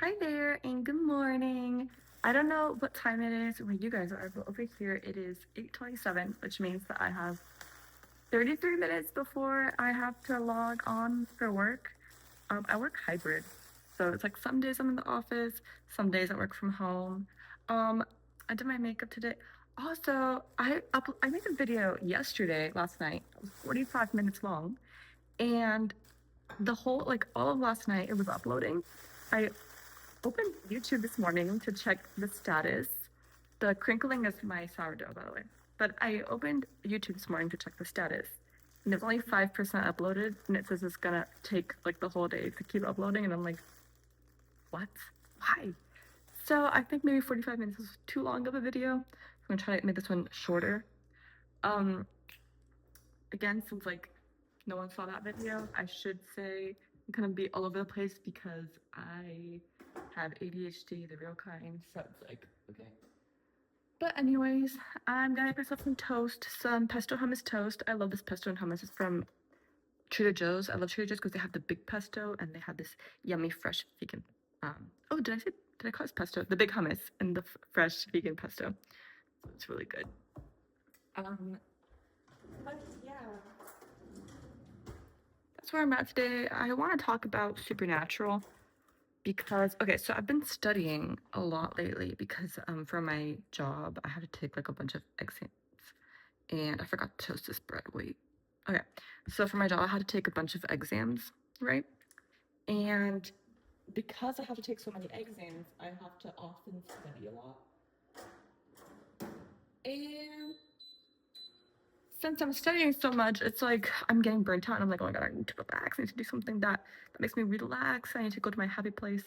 Hi there and good morning. I don't know what time it is where you guys are, but over here it is 8:27, which means that I have 33 minutes before I have to log on for work. I work hybrid, so it's like some days I'm in the office, some days I work from home. Um, I did my makeup today. Also, I made a video last night. It was 45 minutes long, and the whole like all of last night it was uploading. I opened YouTube this morning to check the status. The crinkling is my sourdough, by the way. But I opened YouTube this morning to check the status, and it's only 5% uploaded, and it says it's gonna take like the whole day to keep uploading, and I'm like, what? Why? So I think maybe 45 minutes is too long of a video. I'm gonna try to make this one shorter. Um, Again, since like no one saw that video, I should say I'm gonna be all over the place because I have ADHD, the real kind. So it's like, okay. But anyways, I'm gonna make myself some toast, some pesto hummus toast. I love this pesto and hummus. It's from Trader Joe's. I love Trader Joe's because they have the big pesto and they have this yummy fresh vegan. Oh, did I call it pesto? The big hummus and the fresh vegan pesto. So it's really good. But yeah, that's where I'm at today. I want to talk about Supernatural because okay, so I've been studying a lot lately because for my job I had to take like a bunch of exams and I forgot to toast this bread. Wait. Okay. So for my job I had to take a bunch of exams, right? And because I have to take so many exams, I have to often study a lot. And since I'm studying so much, it's like I'm getting burnt out and I'm like, oh my god, I need to relax. I need to do something that makes me relax. I need to go to my happy place.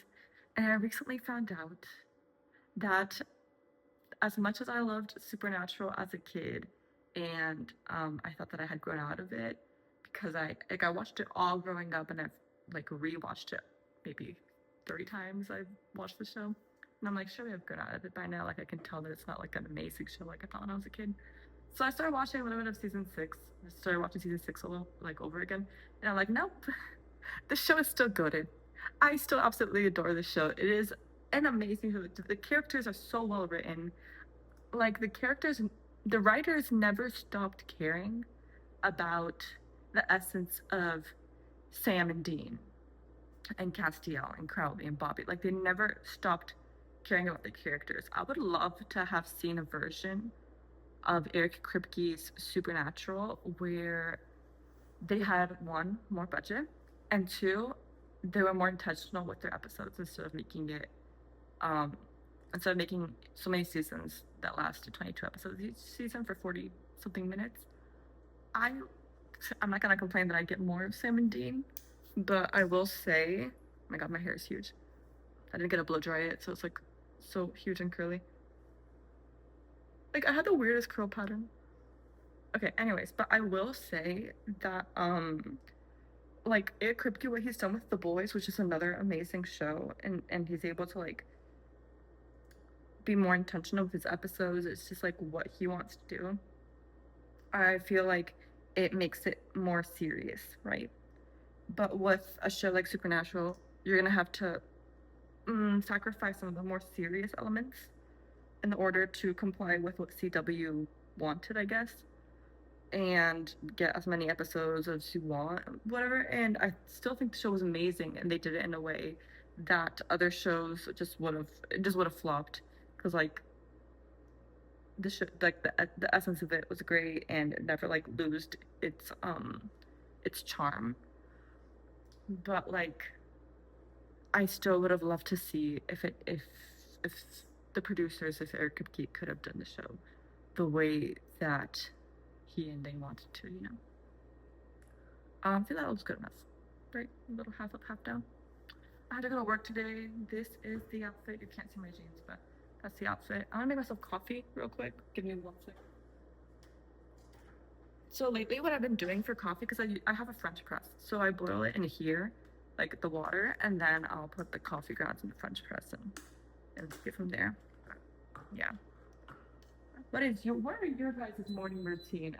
And I recently found out that as much as I loved Supernatural as a kid, and I thought that I had grown out of it because I watched it all growing up, and I've like rewatched it maybe 30 times. I've watched the show, and I'm like, surely I've grown out of it by now. Like I can tell that it's not like an amazing show like I thought when I was a kid. So I started watching a little bit of season six. I started watching season six a little like over again, and I'm like, nope, the show is still good. I still absolutely adore the show. It is an amazing show. The characters are so well written. Like the writers never stopped caring about the essence of Sam and Dean and Castiel and Crowley and Bobby. Like they never stopped caring about the characters. I would love to have seen a version of Eric Kripke's Supernatural where they had one, more budget, and two, they were more intentional with their episodes um instead of making so many seasons that lasted 22 episodes each season for 40 something minutes. I I'm not gonna complain that I get more of Sam and Dean, but I will say, oh my god, my hair is huge. I didn't get a blow dry it, so it's like so huge and curly. Like I had the weirdest curl pattern. Okay, anyways, but I will say that like Eric Kripke, what he's done with The Boys, which is another amazing show, and he's able to like be more intentional with his episodes. It's just like what he wants to do. I feel like it makes it more serious, right? But with a show like Supernatural, you're gonna have to sacrifice some of the more serious elements in order to comply with what CW wanted, I guess, and get as many episodes as you want, whatever. And I still think the show was amazing, and they did it in a way that other shows just would have flopped, because like the show, like the essence of it was great, and it never like lost its charm. But like I still would have loved to see if the producers, if Eric Kripke could have done the show the way that he and they wanted to, you know. I feel that was good enough. Right? A little half up, half down. I had to go to work today. This is the outfit. You can't see my jeans, but that's the outfit. I'm gonna make myself coffee real quick. Give me 1 second. So lately, what I've been doing for coffee, because I have a French press, so I boil it in here, like the water, and then I'll put the coffee grounds in the French press and get from there. Yeah. What are your guys' morning routine?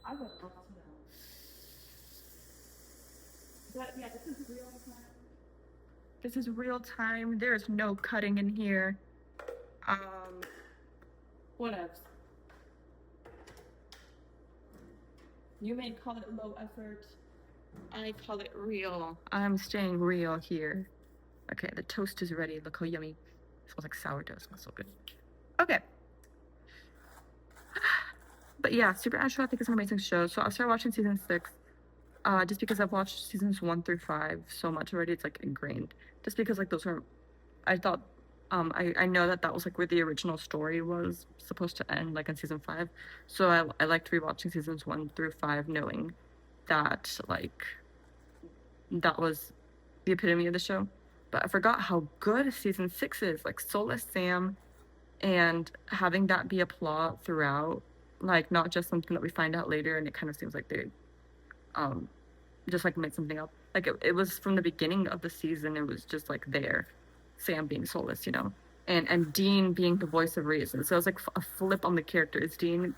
I would love to know. But yeah, this is real time. This is real time. There is no cutting in here. What else? You may call it low effort. I call it real. I'm staying real here. Okay, the toast is ready. Look how yummy. It smells like sourdough. It smells so good. Okay. But yeah, Supernatural I think is an amazing show. So I'll start watching season 6. Just because I've watched seasons 1 through 5 so much already, it's like ingrained. Just because like those are, I thought, I know that was like where the original story was supposed to end, like in season 5. So I liked rewatching seasons 1 through 5, knowing that like that was the epitome of the show. But I forgot how good season 6 is. Like Soulless Sam, and having that be a plot throughout, like not just something that we find out later, and it kind of seems like they just like made something up. Like it was from the beginning of the season, it was just like there, Sam being soulless, you know, and Dean being the voice of reason. So it was like a flip on the characters. Dean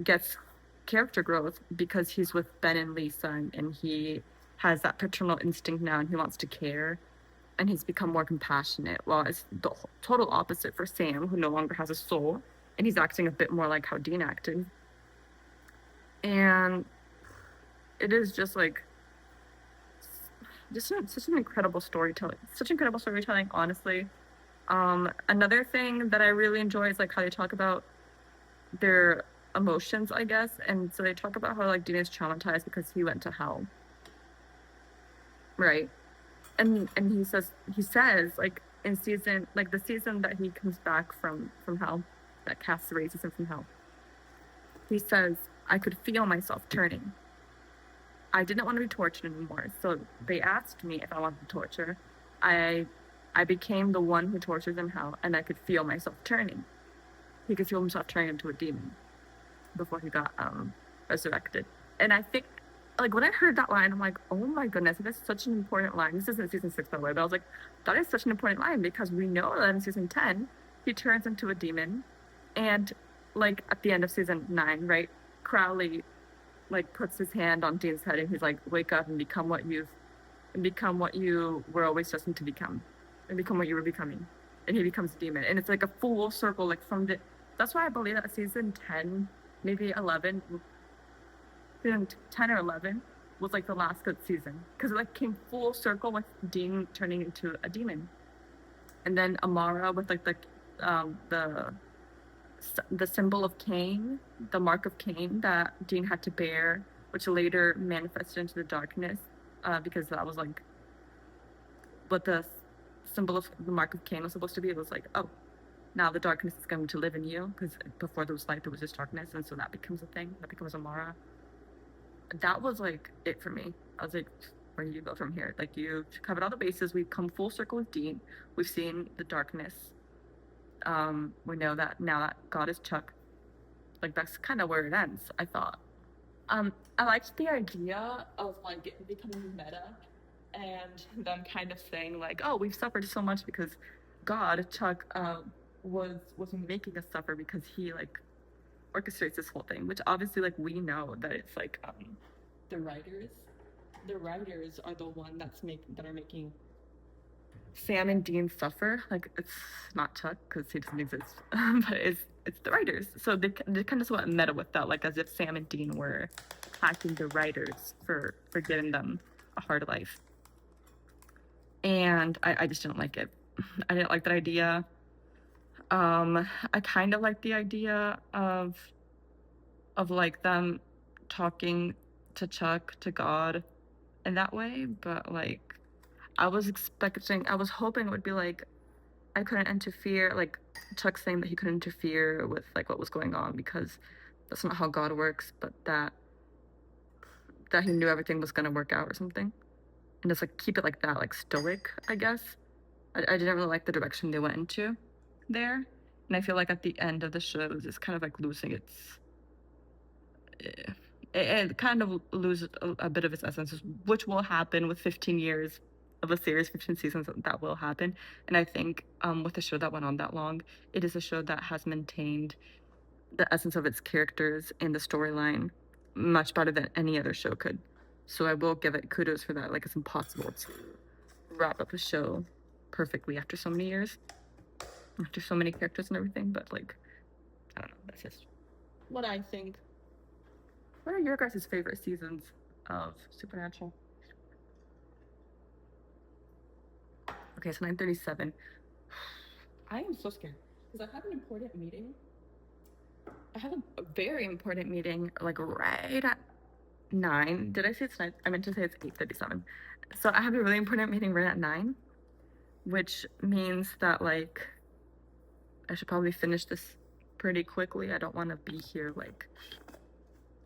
gets character growth because he's with Ben and Lisa, and he has that paternal instinct now, and he wants to care, and he's become more compassionate. While it's the total opposite for Sam, who no longer has a soul, and he's acting a bit more like how Dean acted. And it is just like such an incredible storytelling. Such incredible storytelling, honestly. Another thing that I really enjoy is like how they talk about their emotions, I guess. And so they talk about how like Dean is traumatized because he went to hell. Right. And he says like in season, like the season that he comes back from hell, that Cass raises him from hell, he says, I could feel myself turning. I didn't want to be tortured anymore. So they asked me if I wanted to torture. I became the one who tortures in hell, and I could feel myself turning. He could feel himself turning into a demon before he got resurrected. And I think, like, when I heard that line, I'm like, oh my goodness, that's such an important line. This isn't season 6, by the way, but I was like, that is such an important line because we know that in season 10, he turns into a demon. And, like, at the end of season 9, right, Crowley, like, puts his hand on Dean's head and he's like, wake up and become what you were always destined to become, and become what you were becoming. And he becomes a demon. And it's like a full circle, like from the, that's why I believe that season 10, maybe 11, season 10 or 11 was like the last good season. Because it like came full circle with Dean turning into a demon. And then Amara with like the symbol of Cain, the mark of Cain that Dean had to bear, which later manifested into the darkness, because that was like what the symbol of the mark of Cain was supposed to be. It was like, oh, now the darkness is going to live in you, because before there was light, there was just darkness, and so that becomes a thing. That becomes Amara. That was like it for me. I was like, where do you go from here? Like, you covered all the bases. We've come full circle with Dean. We've seen the darkness. We know that now that God is Chuck. Like, that's kind of where it ends, I thought. I liked the idea of like becoming meta, and them kind of saying like, oh, we've suffered so much because God, Chuck, was making us suffer because he like orchestrates this whole thing, which obviously like we know that it's like the writers are the one that are making Sam and Dean suffer. Like, it's not Chuck because he doesn't exist, but it's the writers. So they kind of went meta with that, like as if Sam and Dean were hacking the writers for giving them a hard life. And I just didn't like it. I didn't like that idea. I kind of like the idea of like them talking to Chuck, to God, in that way, but like I was hoping it would be like I couldn't interfere, like Chuck saying that he couldn't interfere with like what was going on because that's not how God works, but that he knew everything was gonna work out or something, and just like keep it like that, like stoic, I guess. I didn't really like the direction they went into there, and I feel like at the end of the show it's kind of like losing its. It kind of loses a bit of its essence, which will happen with 15 years of a series, 15 seasons. That will happen, and I think with a show that went on that long, it is a show that has maintained the essence of its characters and the storyline much better than any other show could. So I will give it kudos for that. Like, it's impossible to wrap up a show perfectly after so many years, after so many characters and everything. But like, I don't know. That's just what I think. What are your guys' favorite seasons of Supernatural? Okay, so 9:37. I am so scared because I have an important meeting. I have a very important meeting, like right at 9. Did I say it's 9? I meant to say it's 8:37. So I have a really important meeting right at 9, which means that like I should probably finish this pretty quickly. I don't want to be here like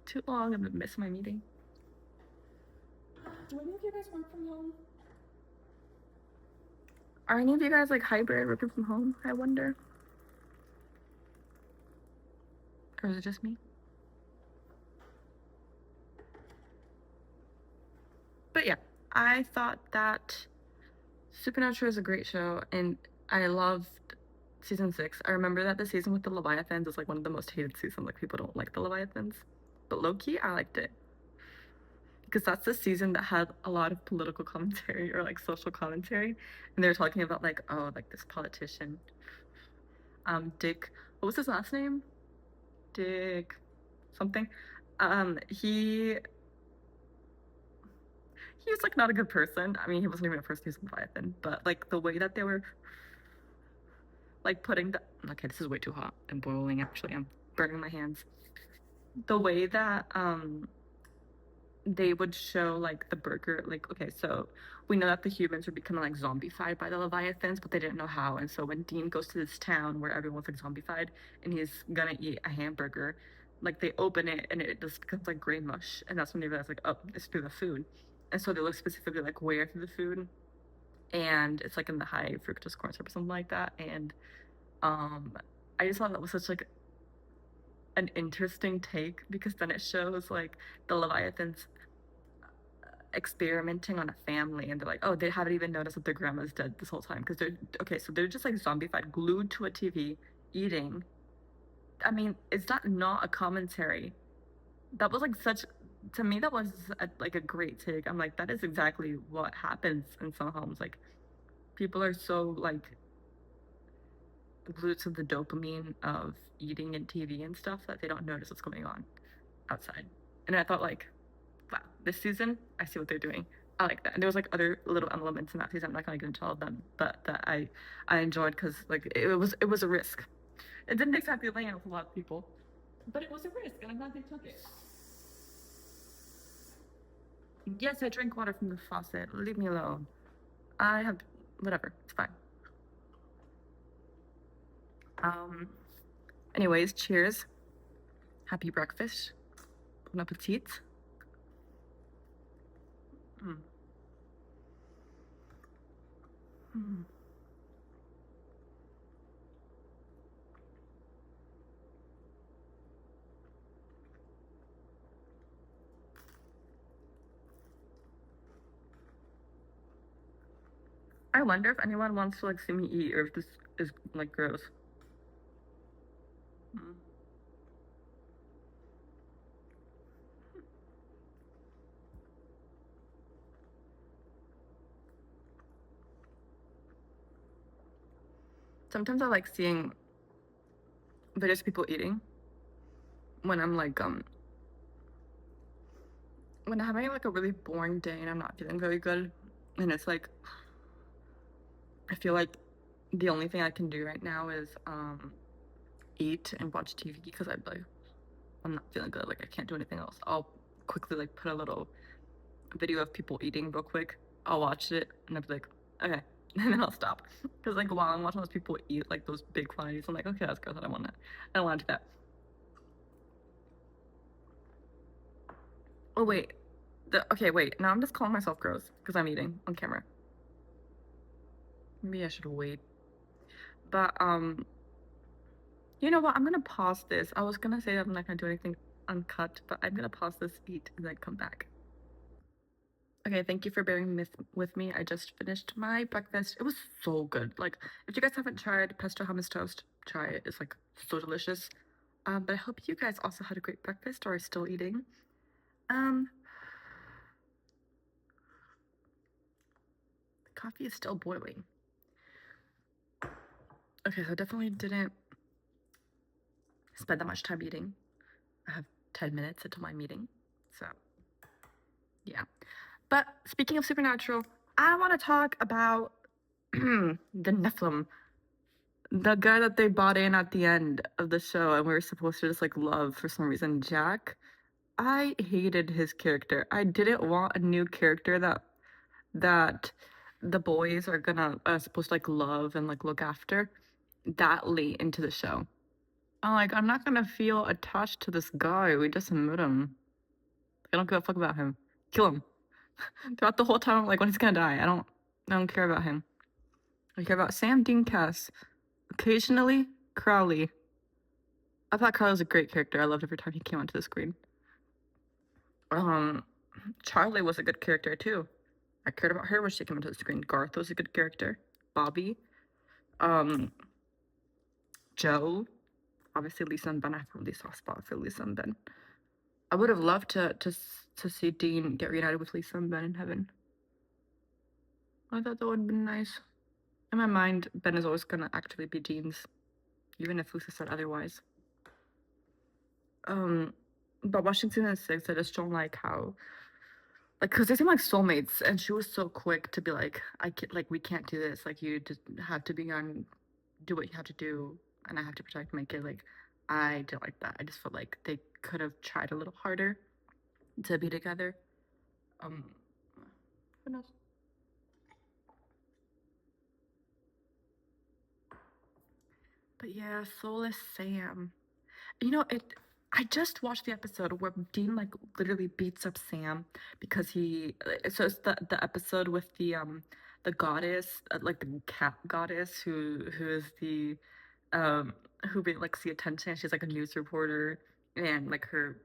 too long and miss my meeting. Do any of you guys work from home? Are any of you guys like hybrid working from home? I wonder. Or is it just me? But yeah, I thought that Supernatural is a great show, and I loved season 6. I remember that the season with the Leviathans is like one of the most hated seasons. Like people don't like the Leviathans, but low-key, I liked it because that's the season that had a lot of political commentary or like social commentary, and they were talking about like, oh, like this politician, Dick. What was his last name? Dick something. He was like not a good person. I mean, he wasn't even a person who's Leviathan, but like the way that they were like putting the, okay, this is way too hot. I'm boiling actually. I'm burning my hands. The way that they would show like the burger, like, okay, so we know that the humans were becoming like zombified by the Leviathans, but they didn't know how. And so when Dean goes to this town where everyone's like zombified and he's gonna eat a hamburger, like they open it and it just becomes like gray mush, and that's when they realize like, oh, it's through the food. And so they look specifically like where through the food, and it's like in the high fructose corn syrup or something like that. And um I just thought that was such like an interesting take because then it shows like the Leviathans experimenting on a family, and they're like, oh, they haven't even noticed that their grandma's dead this whole time because they're okay, so they're just like zombified, glued to a TV, eating. I mean, is that not a commentary? That was like such, to me that was like a great take. I'm like, that is exactly what happens in some homes. Like people are so like glued to the dopamine of eating and TV and stuff that they don't notice what's going on outside. And I thought like, wow, this season I see what they're doing. I like that. And there was like other little elements in that season. I'm not gonna get into all of them, but that I enjoyed because like it was a risk. It didn't exactly land with a lot of people, but it was a risk, and I'm glad they took it. Yes, I drink water from the faucet. Leave me alone. I have whatever. It's fine. Um. Anyways, cheers. Happy breakfast. Bon appetit. Mm. Mm. I wonder if anyone wants to like see me eat, or if this is like gross. Mm. Sometimes I like seeing videos of people eating when I'm like when I'm having like a really boring day and I'm not feeling very good, and it's like I feel like the only thing I can do right now is eat and watch TV because I'm not feeling good. Like I can't do anything else. I'll quickly like put a little video of people eating real quick. I'll watch it and I'll be like, okay, and then I'll stop because like while I'm watching those people eat like those big quantities, I'm like, okay, that's gross. I don't want that. I don't want to do that. Oh wait, okay, wait. Now I'm just calling myself gross because I'm eating on camera. Maybe I should wait. But you know what? I'm gonna pause this. I was gonna say that I'm not gonna do anything uncut, but I'm gonna pause this, eat, and then come back. Okay, thank you for bearing with me. I just finished my breakfast. It was so good. Like, if you guys haven't tried pesto hummus toast, try it. It's like so delicious. But I hope you guys also had a great breakfast or are still eating. Um, coffee is still boiling. Okay, so I definitely didn't spend that much time eating. I have 10 minutes until my meeting, so yeah. But speaking of Supernatural, I want to talk about the Nephilim, the guy that they brought in at the end of the show, and we were supposed to just like love for some reason. Jack, I hated his character. I didn't want a new character that the boys are gonna supposed to like love and like look after that late into the show. I'm like, I'm not gonna feel attached to this guy. We just met him. I don't give a fuck about him. Kill him. Throughout the whole time, I'm like, when he's gonna die? I don't care about him. I care about Sam, Dean, Cass. Occasionally, Crowley. I thought Crowley was a great character. I loved every time he came onto the screen. Charlie was a good character too. I cared about her when she came onto the screen. Garth was a good character. Bobby. Joe. Obviously, Lisa and Ben. I have a really soft spot for Lisa and Ben. I would have loved to see Dean get reunited with Lisa and Ben in heaven. I thought that would have been nice. In my mind, Ben is always gonna actually be Dean's, even if Lisa said otherwise. But watching season 6, I just don't like how, like, cause they seem like soulmates, and she was so quick to be like, we can't do this. Like, you just have to be young, do what you have to do, and I have to protect my kid. Like, I didn't like that. I just felt like they could have tried a little harder to be together. Who knows? But yeah, Soulless Sam. You know, I just watched the episode where Dean like literally beats up Sam because he. So it's the episode with the goddess, like the cat goddess who is the who likes the attention. She's like a news reporter, and like her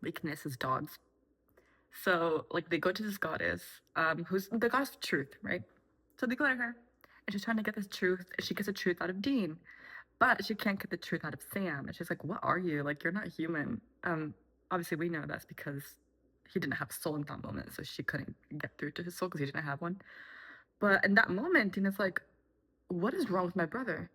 weakness is dogs. So like they go to this goddess, who's the goddess of truth, right? So they go to her, and she's trying to get this truth. She gets the truth out of Dean, but she can't get the truth out of Sam. And she's like, "What are you? Like, you're not human." Obviously we know that's because he didn't have a soul in that moment, so she couldn't get through to his soul because he didn't have one. But in that moment, Dean is like, "What is wrong with my brother?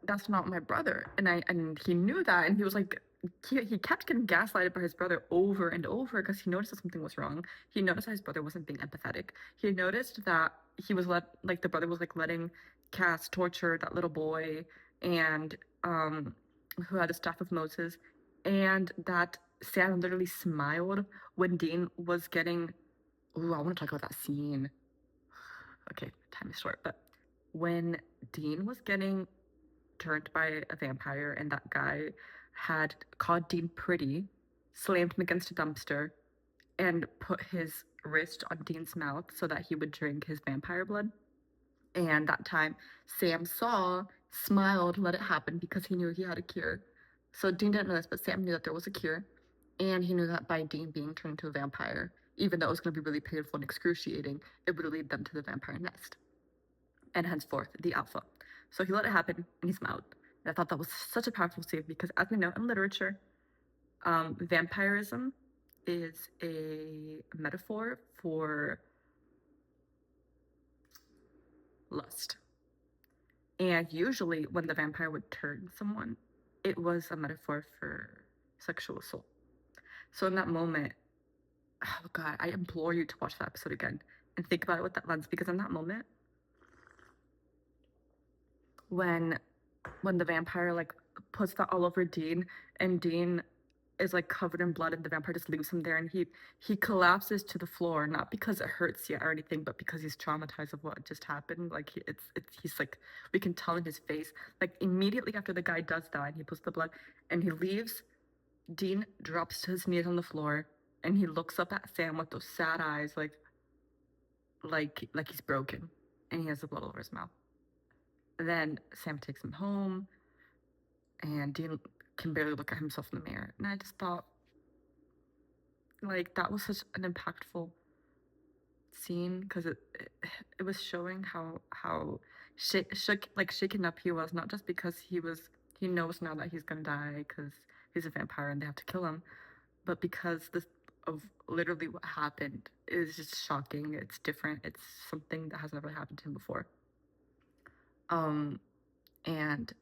That's not my brother." And he knew that, and he was like, he kept getting gaslighted by his brother over and over because he noticed that something was wrong. He noticed that his brother wasn't being empathetic. He noticed that he was the brother was like letting Cass torture that little boy, and who had the staff of Moses, and that Sam literally smiled when Dean was getting. Ooh, I want to talk about that scene. Okay, time is short, but when Dean was getting turned by a vampire, and that guy had called Dean pretty, slammed him against a dumpster, and put his wrist on Dean's mouth so that he would drink his vampire blood. And that time, Sam saw, smiled, let it happen because he knew he had a cure. So Dean didn't know this, but Sam knew that there was a cure. And he knew that by Dean being turned into a vampire, even though it was going to be really painful and excruciating, it would lead them to the vampire nest. And henceforth, the alpha. So he let it happen, and he smiled. And I thought that was such a powerful scene because, as we know in literature, vampirism is a metaphor for lust. And usually, when the vampire would turn someone, it was a metaphor for sexual assault. So, in that moment, oh God, I implore you to watch that episode again and think about it with that lens, because in that moment, when the vampire like puts that all over Dean, and Dean is like covered in blood, and the vampire just leaves him there, and he collapses to the floor, not because it hurts yet or anything, but because he's traumatized of what just happened. Like he's like, we can tell in his face, like immediately after the guy does that and he puts the blood and he leaves, Dean drops to his knees on the floor, and he looks up at Sam with those sad eyes, like he's broken, and he has the blood all over his mouth. Then Sam takes him home, and Dean can barely look at himself in the mirror. And I just thought, like, that was such an impactful scene because it was showing how shaken up he was, not just because he knows now that he's gonna die because he's a vampire and they have to kill him, but because of literally what happened is just shocking. It's different. It's something that has never happened to him before. Um, and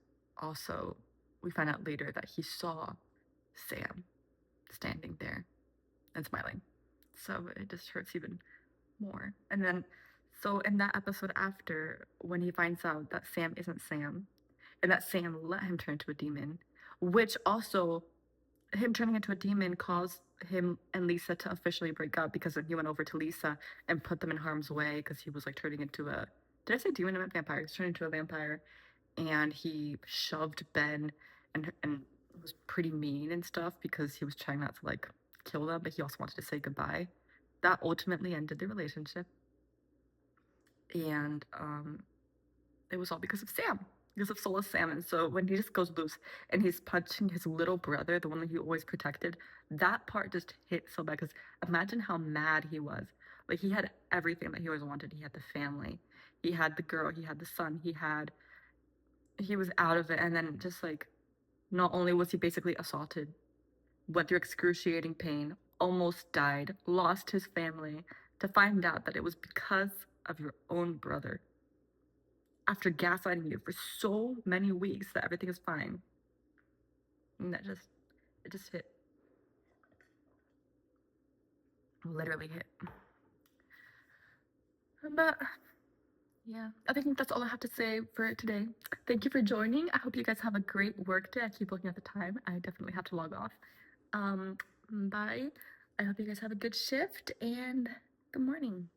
also, we find out later that he saw Sam standing there and smiling. So it just hurts even more. And then, so in that episode after, when he finds out that Sam isn't Sam, and that Sam let him turn into a demon, which also, him turning into a demon caused him and Lisa to officially break up because then he went over to Lisa and put them in harm's way because he was like turning into a, did I say demon? I meant vampire. He was turning into a vampire, and he shoved Ben and was pretty mean and stuff because he was trying not to like kill them, but he also wanted to say goodbye. That ultimately ended the relationship, and it was all because of Sam, because of Soulless Sam. And so when he just goes loose and he's punching his little brother, the one that he always protected, that part just hit so bad. Because imagine how mad he was. Like, he had everything that he always wanted. He had the family, he had the girl, he had the son, he was out of it. And then just like, not only was he basically assaulted, went through excruciating pain, almost died, lost his family, to find out that it was because of your own brother. After gaslighting you for so many weeks that everything is fine. And it just hit. Literally hit. But yeah, I think that's all I have to say for today. Thank you for joining. I hope you guys have a great work day. I keep looking at the time. I definitely have to log off. Bye. I hope you guys have a good shift and good morning.